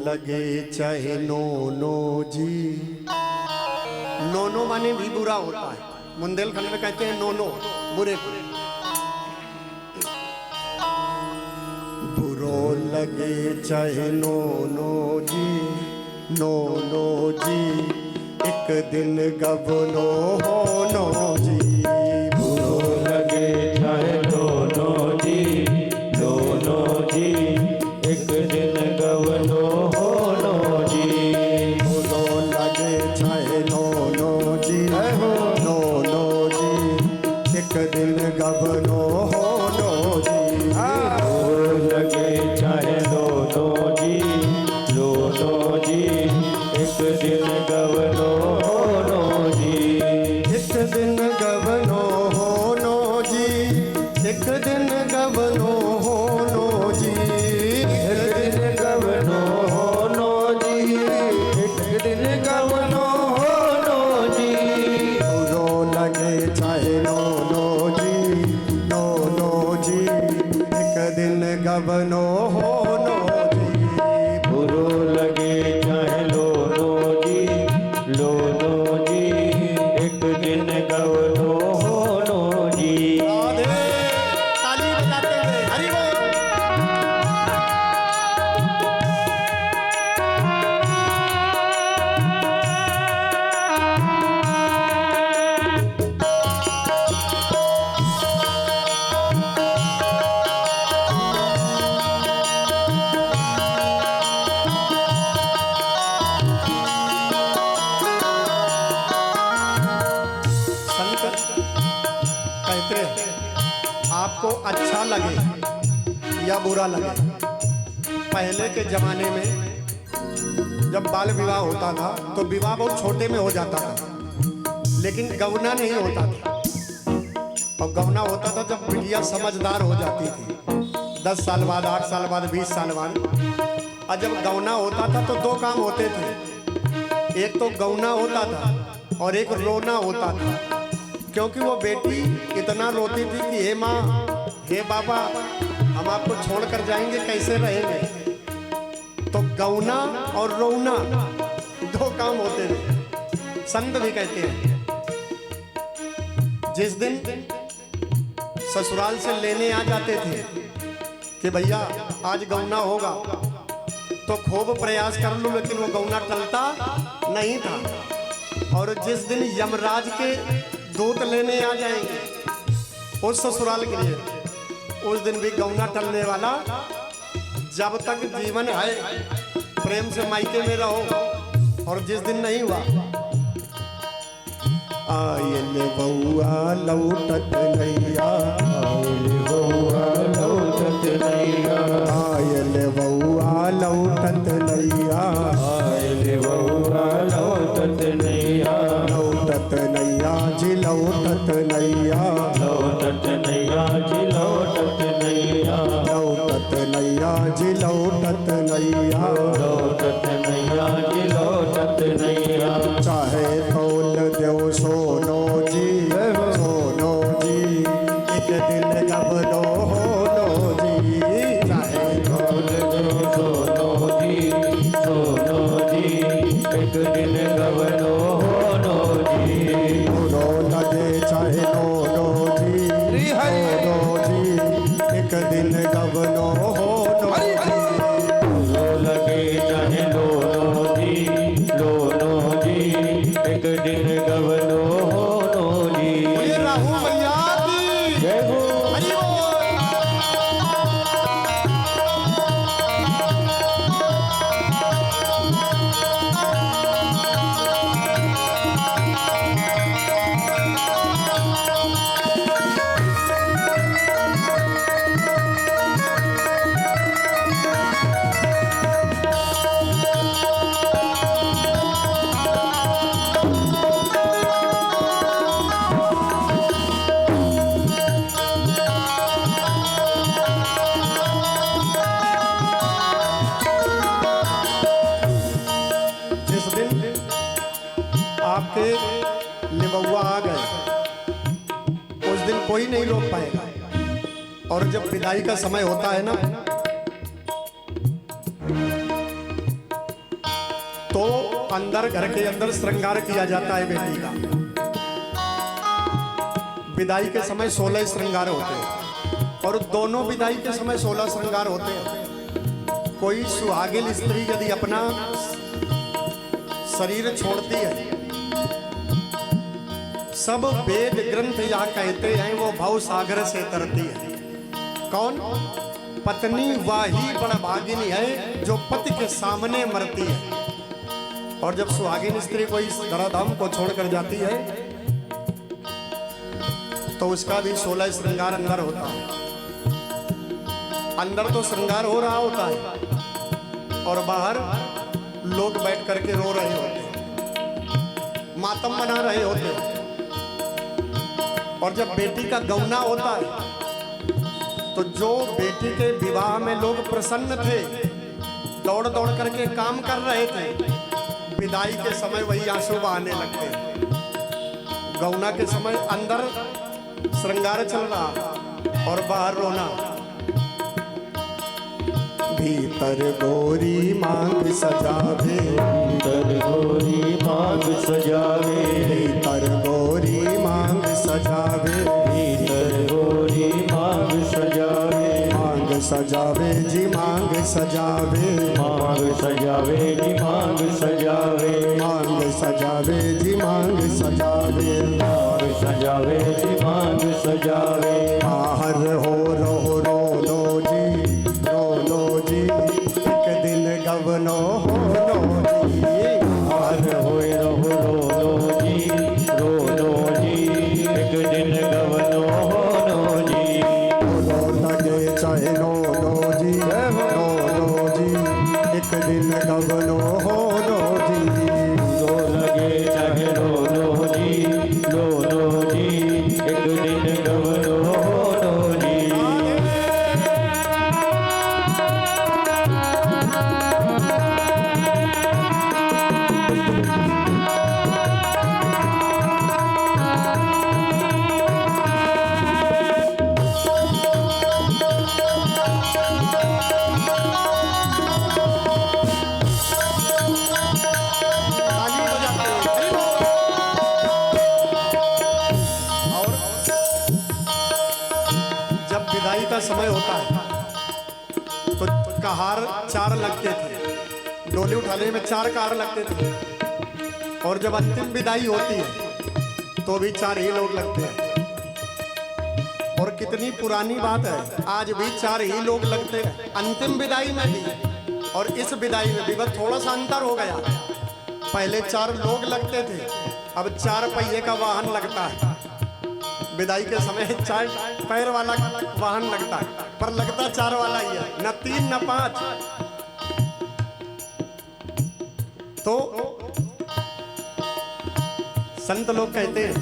लगे चाहे नोनो जी। नोनो माने भी बुरा होता है, बुंदेलखंड में कहते हैं नोनो, बुरे को। बुरो लगे चाहे नोनो जी, नोनो जी, एक दिन गबनो होनो जी। बुरो लगे चाहे नोनो जी, नोनो जी, एक दिन गवनो होनो जी। बुरो लगे चाहे नोनो जी, नोनो जी, एक दिन गबनो होनो जी। बुरो लगे चाहे नोनो जी, नोनो जी, एक दिन गवनो होनो जी। एक दिन गबनो होनो जी, एक दिन गबनो होनो जी। एक दिन गवनो होनो जी, एक दिन गवनो होनो जी। बुरो लगे चाहे नोनो जी, नोनो जी, एक दिन गबनो होनो जी। बुरो लगे चाहे लोनो जी, लोनो जी, एक दिन गवनो होनो जी। राधे, ताली बजाते हुए हरि बोल। संत कहते हैं आपको अच्छा लगे या बुरा लगे, पहले के जमाने में जब बाल विवाह होता था तो विवाह बहुत छोटे में हो जाता था, लेकिन गवना नहीं होता था। और गवना होता था जब बिटिया समझदार हो जाती थी, 10 साल बाद, 8 साल बाद, 20 साल बाद। और जब गवना होता था तो दो काम होते थे, एक तो गवना होता था और एक रोना होता था। क्योंकि वो बेटी इतना रोती थी कि हे माँ, हे बाबा, हम आपको छोड़ कर जाएंगे, कैसे रहेंगे। तो गौना और रोना दो काम होते थे। संत भी कहते हैं जिस दिन ससुराल से लेने आ जाते थे कि भैया आज गौना होगा, तो खूब प्रयास कर लो, लेकिन वो गौना टलता नहीं था। और जिस दिन यमराज के दूत लेने आ जाएंगे उस ससुराल के लिए, उस दिन भी गौना टलने वाला। जब तक जीवन है प्रेम से मायके में रहो, और जिस दिन नहीं हुआ, आयल बउआ लौटत नैया, आयल बउआ लौटत नैया, आयल बउआ लौटत नैया, आयल बउआ लौटत नैया, लौटत नैया जी, लौटत नैया, लौटत नैया जी, लौटत नैया, लौटत नैया जी, लौटत नैया, लौटत नैया जी, लौटत नैया। चाहे तोल देव सोनो जी, सोनो जी, एक दिन गबनो होनो जी। चाहे तोल देव सोनो जी, सोनो जी, एक दिन गवनो होनो जी। बुरो लगे चाहे नोनो जी, नोनो जी, एक दिन गबनो होनो जी। बुरो लगे चाहे लोनो जी, लोनो जी, एक दिन गवनो होनो जी। ये राहु मैया की जय हो। हरि बोल। आपके निबुआ आ गए, उस दिन कोई नहीं रोक पाएगा। और जब विदाई का समय होता है ना, तो अंदर घर के अंदर श्रृंगार किया जाता है बेटी का। विदाई के समय 16 श्रृंगार होते हैं और दोनों विदाई के समय 16 श्रृंगार होते हैं। कोई सुहागिन स्त्री यदि अपना शरीर छोड़ती है, सब वेद ग्रंथ यह कहते हैं वो भव सागर से तरती है। कौन? पत्नी वाही बड़भागिनी है जो पति के सामने मरती है। और जब सुहागिन स्त्री कोई धराधाम को छोड़कर जाती है तो उसका भी 16 श्रृंगार अंदर होता है। अंदर तो श्रृंगार हो रहा होता है और बाहर लोग बैठ करके रो रहे होते हैं, मातम मना रहे होते हैं। और जब बेटी का गौना होता है तो जो बेटी के विवाह में लोग प्रसन्न थे, दौड़ दौड़ करके काम कर रहे थे, विदाई के समय वही आंसू बहाने लगते हैं। गौना के समय अंदर श्रृंगार चल रहा और बाहर रोना। भीतर गोरी मांग सजावे, भीतर गोरी मांग सजावे, भीतर गोरी मांग सजावे, भीतर गोरी मांग सजावे, मांग सजावे जी मांग सजावे, मांग सजावे जी मांग सजावे, मांग सजावे जी मांग सजावे, मांग सजावे जी मांग सजावे। बाहर हो रो लो जी, एक दिन गवनो हो लो जी, बाहर होए रो जी, रो लो जी, एक दिन गवनो होनो जी। लो लगे चाहे लो जी, एक दिन गवनो हो लो जी, लो लगे चाहे लो जी, लो जी, एक दिन गवनो होनो जी। ताली बजाते हैं। और जब विदाई का समय होता है तो कहार 4 लगते थे, डोली उठाने में 4 कहार लगते थे। और जब अंतिम विदाई होती है तो भी 4 ही लोग लगते हैं। और कितनी पुरानी बात है, आज भी 4 ही लोग लगते हैं अंतिम विदाई में भी। और इस विदाई में भी बस थोड़ा सा अंतर हो गया। पहले 4 लोग लगते थे, अब 4 पहिए का वाहन लगता है। विदाई के समय 4 पैर वाला वाहन लगता है, पर लगता 4 वाला ही है, न 3 न 5। तो संत लोग कहते हैं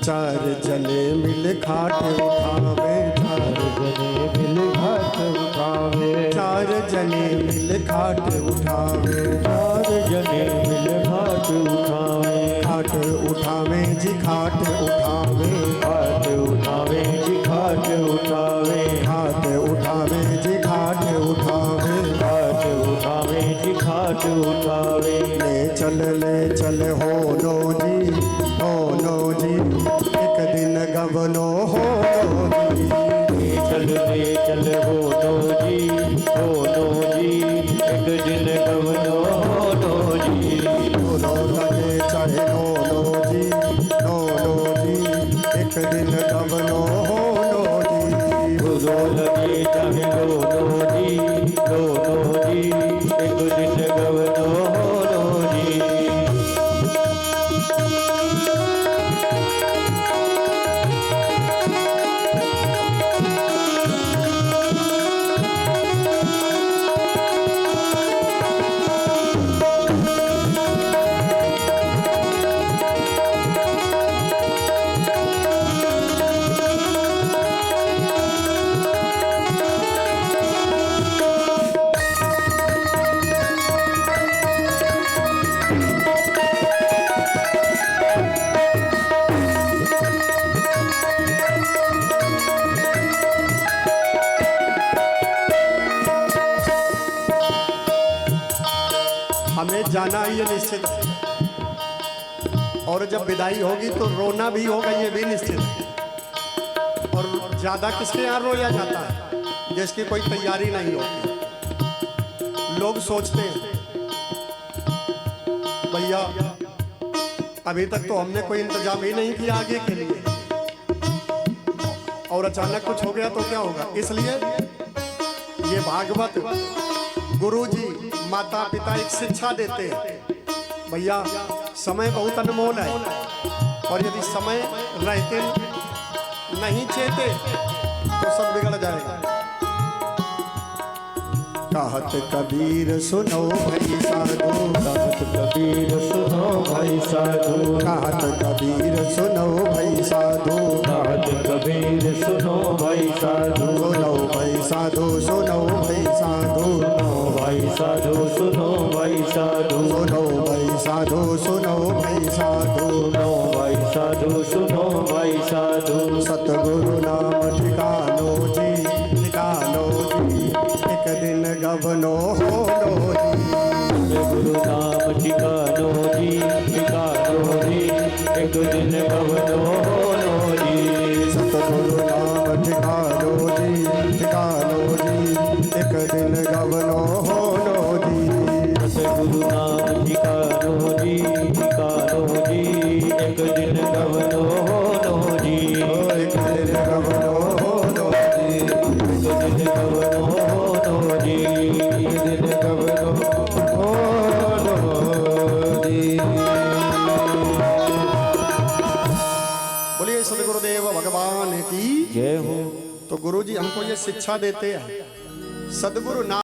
4 जने मिल खाट उठावे, 4 जने मिल घाट उठावे, 4 जने मिल खाट उठावे, 4 जने मिल घाट उठावे, खाट उठावे जी खाट उठावे, घाट उठावे जी घाट उठावे, खाट उठावे जी खाट उठावे, घाट उठावे जी घाट उठावे। ले चल हो लो जी, एक दिन गवनो हो लो जी, ले चल होनो जी, होनो जी, एक दिन गवनो होनो जी। लो लगे चाहे लो जी, एक दिन गवनो हो लो जी, लो लगे चाहे लो जी, एक दिन गवनो होनो जी। जाना ये निश्चित है, और जब विदाई होगी तो रोना भी होगा ये भी निश्चित है। और ज्यादा किसके यहाँ रोया जाता है? जिसकी कोई तैयारी नहीं होती। लोग सोचते हैं भैया अभी तक तो हमने कोई इंतजाम ही नहीं किया आगे के लिए, और अचानक कुछ हो गया तो क्या होगा। इसलिए ये भागवत गुरुजी माता पिता एक शिक्षा देते हैं, भैया समय बहुत अनमोल है, और यदि समय रहते नहीं चेते तो सब बिगड़ जाएगा। कहत कबीर सुनो भाई साधु, कहत कबीर सुनो भाई साधु, कहत कबीर सुनो भाई साधु, कहत कबीर सुनो भाई साधु, सुनो भाई साधु, सुनो भाई साधु, सुनो भाई साधु, सुनो भाई साधु, सुनो भाई साधु, सुनो भाई साधु, सुनो भाई साधु, सुनो भाई साधु। सतगुरु नाम ठिकानो जी, ठिकानो जी, एक दिन गवनो होनो जी। गुरु नाम ठिकानो जी, ठिकानो जी, एक दिन गवनो होनो जी। सतगुरु नाम ठिकानो जी, ठिकानो जी, एक दिन गवनो होनो जी। सतगुरु नाम ठिकानो जी, ठिकानो जी, एक दिन गवनो होनो जी। एक दिन गवनो होनो जी, एक दिन गवनो होनो जी, एक दिन गवनो होनो जी। बोलिए सदगुरुदेव भगवान की। जय हो। तो गुरुजी हमको ये शिक्षा देते हैं, सदगुरु नाम